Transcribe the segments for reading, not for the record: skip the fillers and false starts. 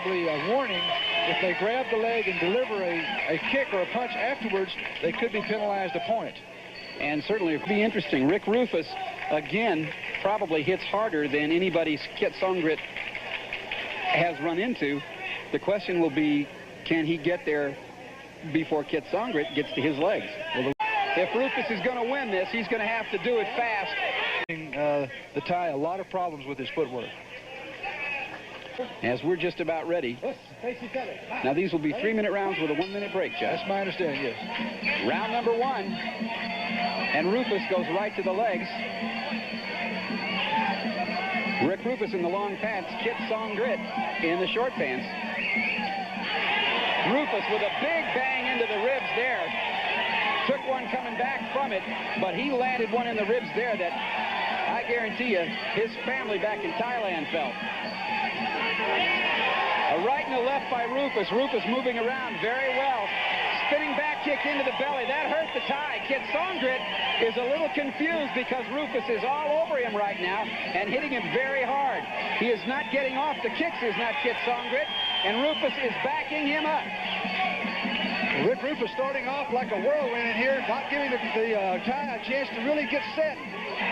A warning, if they grab the leg and deliver a kick or a punch afterwards, they could be penalized a point. And certainly it'd be interesting. Rick Roufus, again, probably hits harder than anybody's kiatsongrit has run into. The question will be, can he get there before kiatsongrit gets to his legs? If Roufus is going to win this, he's going to have to do it fast. The Thai a lot of problems with his footwork. As we're just about ready. Now these will be 3-minute rounds with a 1-minute break, Jeff. That's my understanding, yes. Round number 1. And Roufus goes right to the legs. Rick Roufus in the long pants, kiatsongrit in the short pants. Roufus with a big bang into the ribs there. Took one coming back from it, but he landed one in the ribs there that I guarantee you his family back in Thailand felt. A right and a left by Roufus. Roufus moving around very well. Spinning back kick into the belly. That hurt the Thai. Kiatsongrit is a little confused because Roufus is all over him right now and hitting him very hard. He is not getting off. The kicks is not Kiatsongrit, and Roufus is backing him up. Rick Roufus starting off like a whirlwind in here, not giving the Thai a chance to really get set.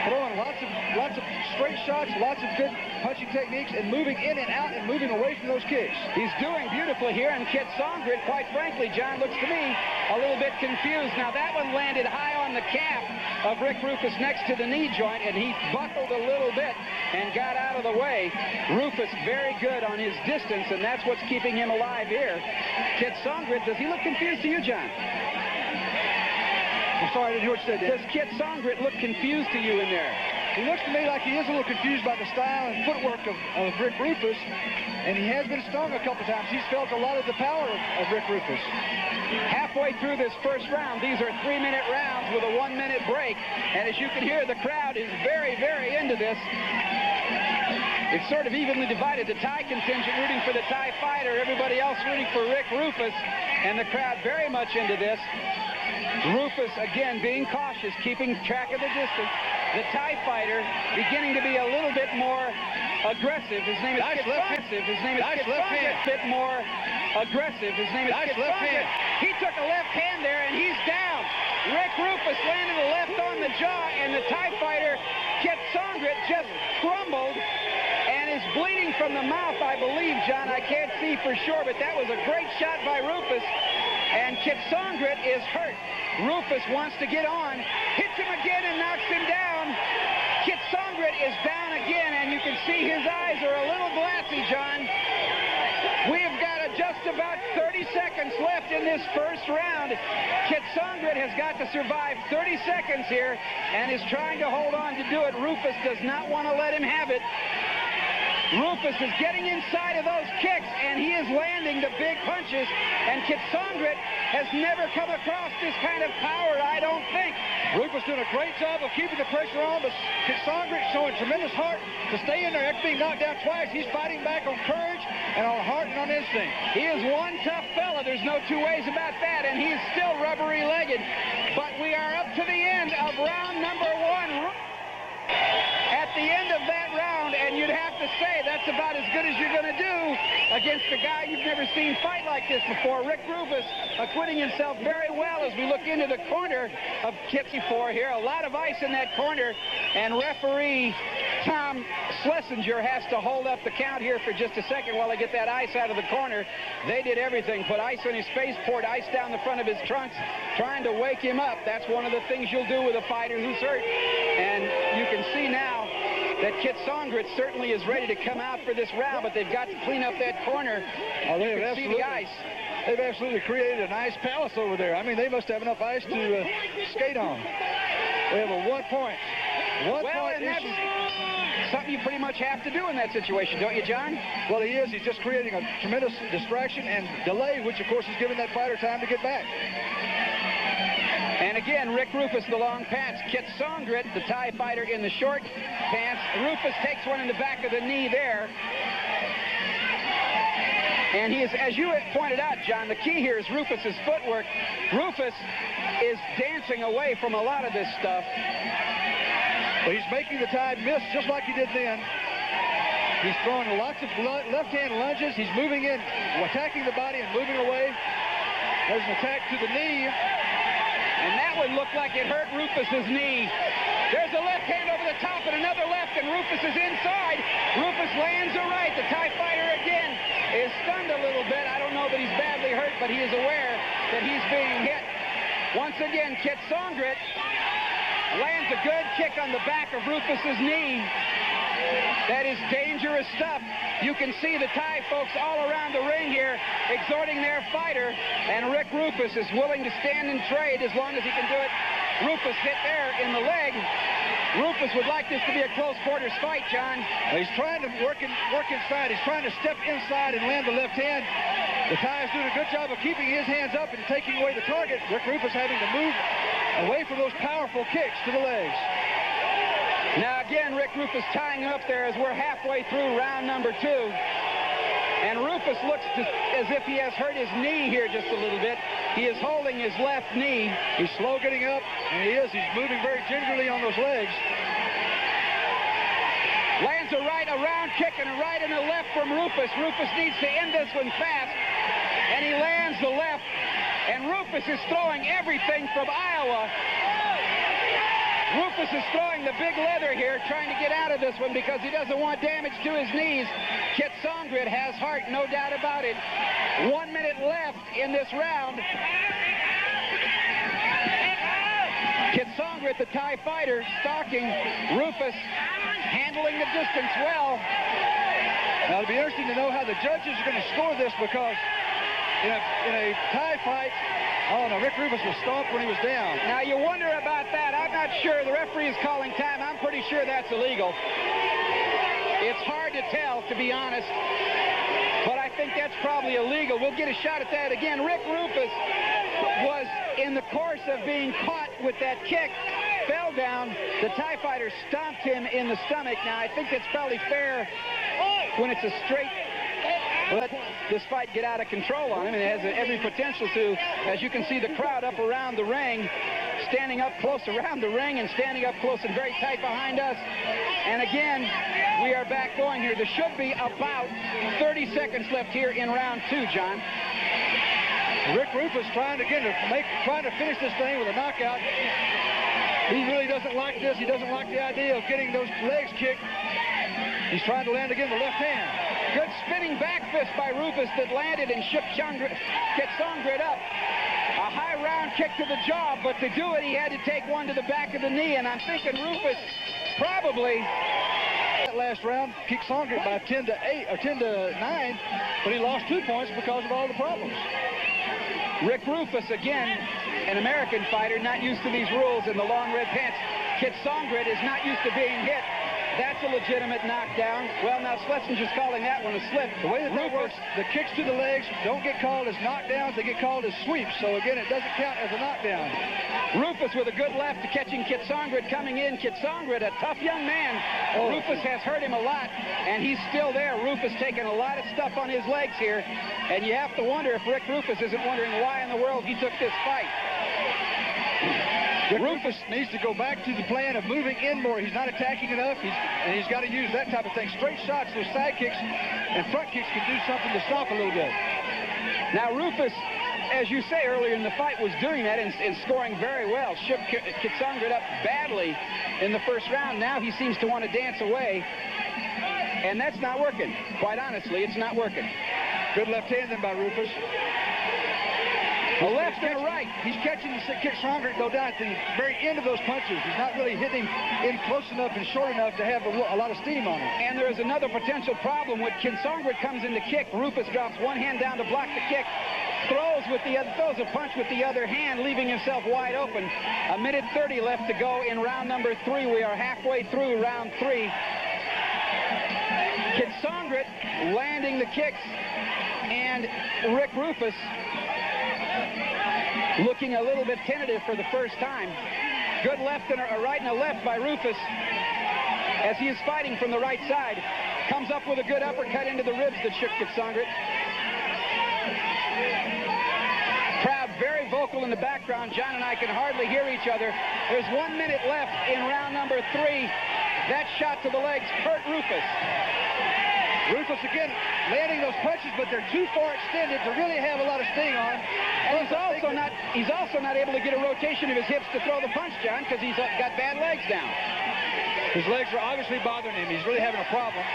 Throwing lots of straight shots, lots of good punching techniques, and moving in and out and moving away from those kicks. He's doing beautifully here, and Kiatsongrit, quite frankly, John, looks to me a little bit confused. Now that one landed high on the calf of Rick Roufus next to the knee joint, and he buckled a little bit and got out of the way. Roufus very good on his distance, and that's what's keeping him alive here. Kiatsongrit, does he look confused to you, John? I'm sorry, I didn't hear what you said. Does Kiatsongrit look confused to you in there? He looks to me like he is a little confused by the style and footwork of Rick Roufus, and he has been stung a couple times. He's felt a lot of the power of Rick Roufus. Halfway through this first round, these are 3-minute rounds with a 1-minute break, and as you can hear, the crowd is very, very into this. It's sort of evenly divided. The Thai contingent rooting for the Thai fighter, everybody else rooting for Rick Roufus, and the crowd very much into this. Roufus, again, being cautious, keeping track of the distance. The Thai fighter beginning to be a little bit more aggressive. His name is Kiatsongrit. His name is Kiatsongrit. A bit more aggressive. His name is Kiatsongrit. He took a left hand there, and he's down. Rick Roufus landed a left on the jaw, and the Thai fighter, Kiatsongrit, just crumbled and is bleeding from the mouth, I believe, John. I can't see for sure, but that was a great shot by Roufus. And Kiatsongrit is hurt. Roufus wants to get on, hits him again and knocks him down. Kiatsongrit is down again, and you can see his eyes are a little glassy, John. We've got just about 30 seconds left in this first round. Kiatsongrit has got to survive 30 seconds here and is trying to hold on to do it. Roufus does not want to let him have it. Roufus is getting inside of those kicks, and he is landing the big punches, and Kiatsongrit has never come across this kind of power, I don't think. Roufus doing a great job of keeping the pressure on, but Kiatsongrit showing tremendous heart to stay in there after being knocked down twice. He's fighting back on courage and on heart and on instinct. He is one tough fella, there's no two ways about that, and he is still rubbery-legged. But we are up to the end of round number 1. At the end of that round, and you'd have to say that's about as good as you're going to do against a guy you've never seen fight like this before. Rick Roufus acquitting himself very well as we look into the corner of Kiatsongrit here. A lot of ice in that corner, and referee Tom Schlesinger has to hold up the count here for just a second while they get that ice out of the corner. They did everything. Put ice on his face, poured ice down the front of his trunks, trying to wake him up. That's one of the things you'll do with a fighter who's hurt. And you can see now that Kiatsongrit certainly is ready to come out for this round, but they've got to clean up that corner. Oh, you can see the ice. They've absolutely created an ice palace over there. I mean, they must have enough ice to skate on. We have a 1 point. One point issue. Something you pretty much have to do in that situation, don't you, John? Well, he is. He's just creating a tremendous distraction and delay, which, of course, is giving that fighter time to get back. And again, Rick Roufus, the long pants. Kiatsongrit, the Thai fighter, in the short pants. Roufus takes one in the back of the knee there. And he is, as you pointed out, John, the key here is Roufus's footwork. Roufus is dancing away from a lot of this stuff. Well, he's making the Thai miss just like he did then. He's throwing lots of left-hand lunges. He's moving in, attacking the body and moving away. There's an attack to the knee. And that would look like it hurt Roufus's knee. There's a left hand over the top and another left, and Roufus is inside. Roufus lands a right. The Thai fighter again is stunned a little bit. I don't know that he's badly hurt, but he is aware that he's being hit. Once again, Kiatsongrit lands a good kick on the back of Roufus's knee. That is dangerous stuff. You can see the Thai folks all around the ring here exhorting their fighter, and Rick Roufus is willing to stand and trade as long as he can do it. Roufus hit there in the leg. Roufus would like this to be a close quarters fight, John. He's trying to work inside. He's trying to step inside and land the left hand. The Thai is doing a good job of keeping his hands up and taking away the target. Rick Roufus having to move away from those powerful kicks to the legs. Now again, Rick Roufus tying up there as we're halfway through round number 2. And Roufus looks as if he has hurt his knee here just a little bit. He is holding his left knee. He's slow getting up, and he is. He's moving very gingerly on those legs. Lands a right, a round kick, and a right and a left from Roufus. Roufus needs to end this one fast, and he lands the left. And Roufus is throwing everything from Iowa. Roufus is throwing the big leather here, trying to get out of this one because he doesn't want damage to his knees. Kiatsongrit has heart, no doubt about it. 1 minute left in this round. Kiatsongrit, the Thai fighter, stalking Roufus, handling the distance well. Now, it'll be interesting to know how the judges are going to score this because in a Thai fight, oh, no, Rick Roufus was stomped when he was down. Now, you wonder about that. I'm not sure. The referee is calling time. I'm pretty sure that's illegal. It's hard to tell, to be honest, but I think that's probably illegal. We'll get a shot at that again. Rick Roufus was in the course of being caught with that kick, fell down. The Thai fighter stomped him in the stomach. Now, I think that's probably fair when it's a straight... Let this fight get out of control on him, and it has every potential to. As you can see, the crowd up around the ring, standing up close around the ring and standing up close and very tight behind us. And again, we are back going here. There should be about 30 seconds left here in round 2, John. Rick Roufus trying to finish this thing with a knockout. He really doesn't like this. He doesn't like the idea of getting those legs kicked. He's trying to land again the left hand. Good spinning back fist by Roufus that landed and shook Kiatsongrit up. A high round kick to the jaw, but to do it, he had to take one to the back of the knee, and I'm thinking Roufus probably... That last round, Kiatsongrit by 10 to 8 or 10 to 9, but he lost 2 points because of all the problems. Rick Roufus, again, an American fighter, not used to these rules in the long red pants. Kiatsongrit is not used to being hit. That's a legitimate knockdown. Well, now Schletzinger's calling that one a slip. The way that works, the kicks to the legs don't get called as knockdowns, they get called as sweeps. So again, it doesn't count as a knockdown. Roufus with a good left to catching Kiatsongrit coming in. Kiatsongrit, a tough young man. Roufus has hurt him a lot, and he's still there. Roufus taking a lot of stuff on his legs here, and you have to wonder if Rick Roufus isn't wondering why in the world he took this fight. Rick Roufus needs to go back to the plan of moving in more. He's not attacking enough, and he's got to use that type of thing. Straight shots, those side kicks and front kicks can do something to stop a little bit. Now, Roufus, as you say earlier in the fight, was doing that and scoring very well. Shook Kiatsongrit up badly in the first round. Now he seems to want to dance away, and that's not working. Quite honestly, it's not working. Good left hand then by Roufus. A left and a right. He's catching the Kiatsongrit go down at the very end of those punches. He's not really hitting in close enough and short enough to have a lot of steam on him. And there is another potential problem. When Kiatsongrit comes in to kick, Roufus drops one hand down to block the kick, throws a punch with the other hand, leaving himself wide open. 1:30 left to go in round number 3. We are halfway through round 3. Kiatsongrit landing the kicks, and Rick Roufus looking a little bit tentative for the first time. Good left and a right and a left by Roufus as he is fighting from the right side. Comes up with a good uppercut into the ribs that shook Kiatsongrit. Crowd very vocal in the background. John and I can hardly hear each other. There's 1 minute left in round number 3. That shot to the legs hurt Roufus. Roufus again landing those punches, but they're too far extended to really have a lot of sting on him. And he's also not able to get a rotation of his hips to throw the punch, John, because he's got bad legs down. His legs are obviously bothering him. He's really having a problem.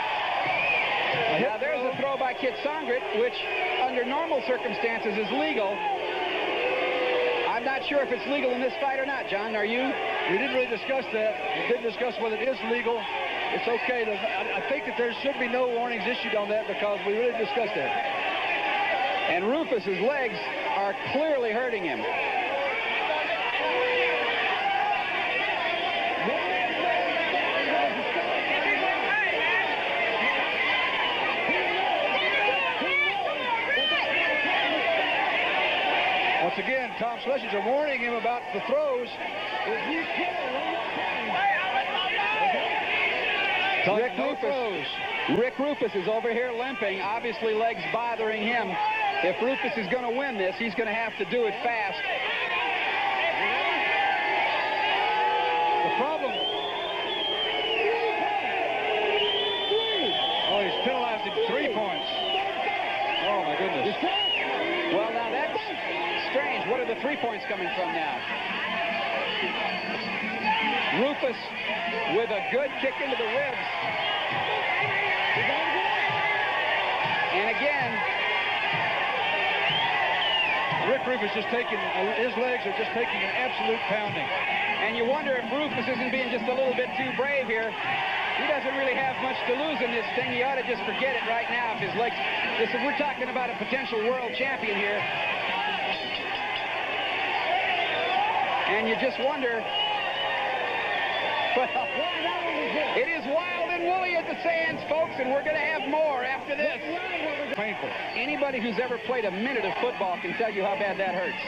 Now there's a throw by Kiatsongrit, which under normal circumstances is legal. I'm not sure if it's legal in this fight or not, John. Are you? We didn't really discuss that. We didn't discuss whether it is legal. It's okay. I think that there should be no warnings issued on that because we really discussed that. And Roufus's legs are clearly hurting him. Once again, Tom Schlesinger warning him about the throws. Rick Roufus is over here limping, obviously legs bothering him. If Roufus is going to win this, he's going to have to do it fast. The problem... Oh, he's penalized him 3 points. Oh, my goodness. Well, now that's strange. What are the 3 points coming from now? Roufus with a good kick into the ribs. And again, Rick Roufus just taking, his legs are just taking an absolute pounding. And you wonder if Roufus isn't being just a little bit too brave here. He doesn't really have much to lose in this thing. He ought to just forget it right now if his legs... Listen, we're talking about a potential world champion here. And you just wonder... Well, it is wild and woolly at the sands, folks, and we're going to have more after this. Painful. Anybody who's ever played a minute of football can tell you how bad that hurts,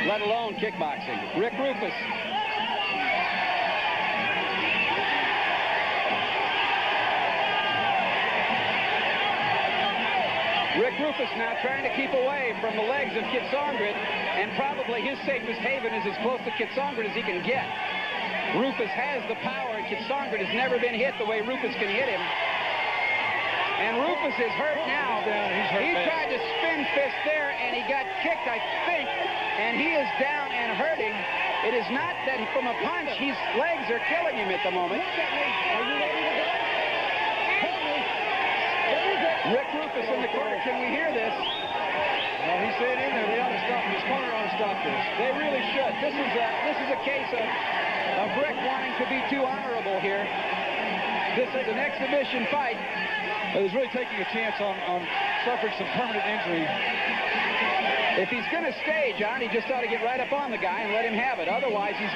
let alone kickboxing. Rick Roufus. Rick Roufus now trying to keep away from the legs of Kiatsongrit, and probably his safest haven is as close to Kiatsongrit as he can get. Roufus has the power, and Kiatsongrit has never been hit the way Roufus can hit him. And Roufus is hurt now. He tried to spin fist there, and he got kicked, I think, and he is down and hurting. It is not that from a punch, his legs are killing him at the moment. Rick Roufus in the corner, can we hear this? Well, he's staying in there. They ought to stop him. His corner ought to stop this. They really should. This is a case of Rick wanting to be too honorable here. This is an exhibition fight. But he's really taking a chance on suffering some permanent injury. If he's going to stay, John, he just ought to get right up on the guy and let him have it. Otherwise, he's...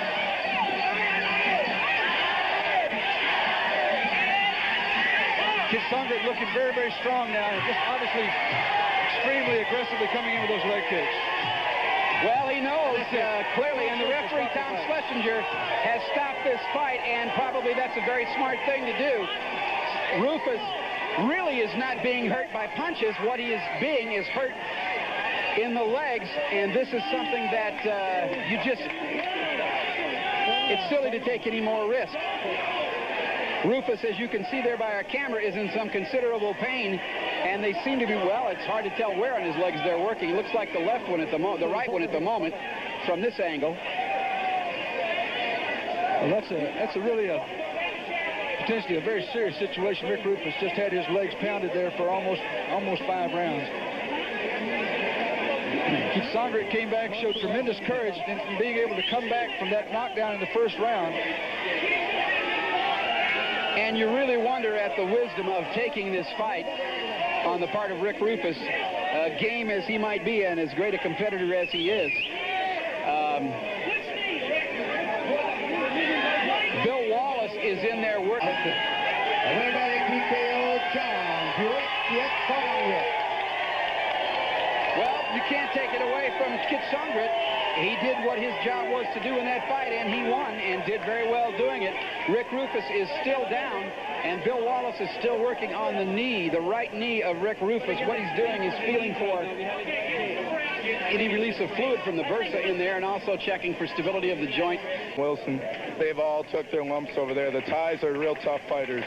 Kiatsongrit looking very, very strong now. Just obviously extremely aggressively coming in with those leg kicks. Well, he knows clearly, and the referee, Tom Schlesinger, has stopped this fight, and probably that's a very smart thing to do. Roufus really is not being hurt by punches. What he is being is hurt in the legs, and this is something that it's silly to take any more risk. Roufus, as you can see there by our camera, is in some considerable pain, and they seem to be, well, it's hard to tell where on his legs they're working. It looks like the left one at the moment, the right one at the moment, from this angle. Well, that's really potentially a very serious situation. Rick Roufus just had his legs pounded there for almost 5 rounds. Kiatsongrit came back, showed tremendous courage in being able to come back from that knockdown in the first round. And you really wonder at the wisdom of taking this fight on the part of Rick Roufus, game as he might be and as great a competitor as he is. Bill Wallace is in there working. Well, you can't take it away from Kiatsongrit. He did what his job was to do in that fight, and he won, and did very well doing it. Rick Roufus is still down, and Bill Wallace is still working on the knee, the right knee of Rick Roufus. What he's doing is feeling for any release of fluid from the bursa in there, and also checking for stability of the joint. Wilson, they've all took their lumps over there. The Thais are real tough fighters.